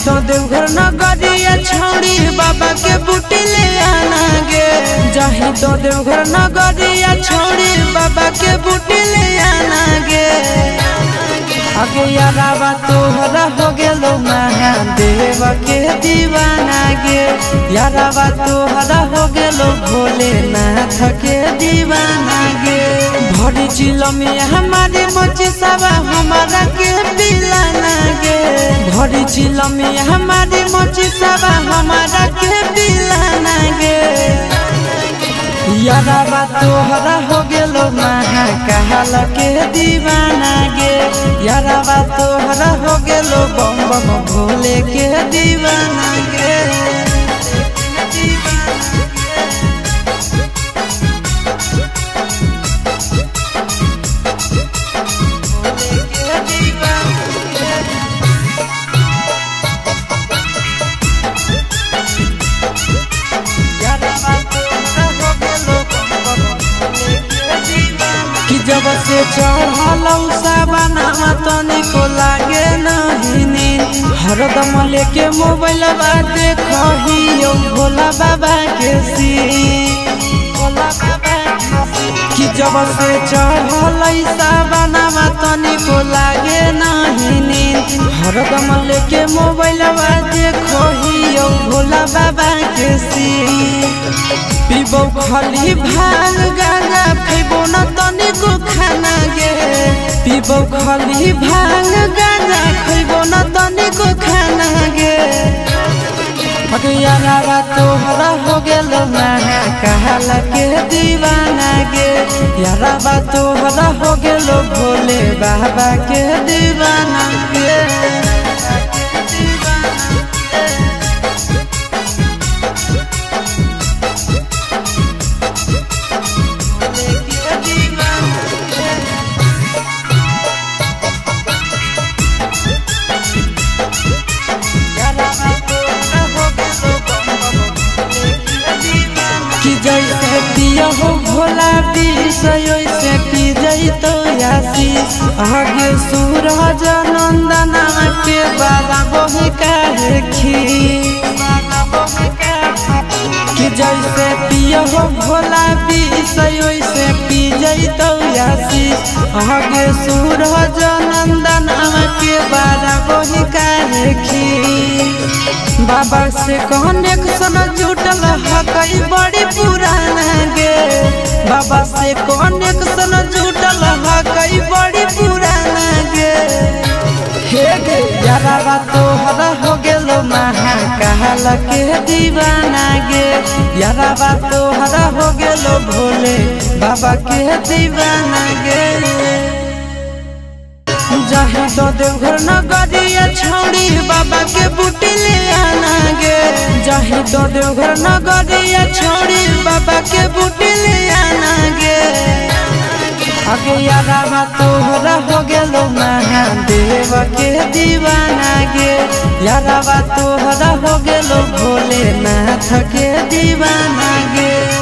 तो देवघर नगरिया छौड़ी बाबा के बूटी ले आना गे। जाही तो देवघर नगरिया छौड़ी बाबा के बूटी ले आना गे। आगे यारावा तोहरा हो गेलो महादेव के दीवाना गे। यारावा तोहरा हो गेलो भोलेनाथ के दीवाना गे। भरी चिलो में हमारी मोची सवा हमारा के पिलाना गे। भरी चिलो में हमारी मोची सवा हमारा के पिलाना गे। यारावा तोहरा हो गेलो महाकाल के दीवाना गे। यारावा तोहरा हो गेलो बम बम भोले के दीवाना गे। जब से चढ़लौ सावनवा तनिको लागे नहीं नींद। हरदम लेके मोबाइल देखियो भोला बाबा के सीन। कि जब से चढ़लै सावनवा तनिको लागे नहीं नींद। हरदम लेके मोबाइल देखियो भोला बाबा के सीन। पीबो खाली भांग गांजा खैबो न तनिको खाना गे। पीबो खाली भांग गांजा खैबो न तनिको खाना गे। यारावा तोहरा हो गेलो महाकाल के दीवाना गे। यारावा तोहरा हो गेलो भोले बाबा के दीवाना गे। जैसे पिया हो भोला वैसे पी जैतो आशीष। आगे सूरज नंदना के बाबा बही काहे खीर। कि जैसे पिया हो भोला वैसे पी जैतो आशीष। आगे सूरज नंदना के बाबा बही काहे खीर। बाबा से कनेक्शन जुटल हकई बड़ी पुराना गे। बाबा से कनेक्शन जुटल हकई बड़ी पुराना गे। हे गे यारावा तोहरा हो गेलो महाकाल के दीवाना गे। यारावा तोहरा हो गेलो भोले बाबा के दीवाना गे। जाही तो देवघर नगरिया छौड़ी बाबा के बूटी ले आना गे। जाही तो देवघर नगरिया छौड़ी बाबा के बूटी ले आना गे। आगे यारावा तोहरा हो गेलो महादेव के दीवाना गे। यारावा तोहरा हो गेलो भोलेनाथ के दीवाना गे।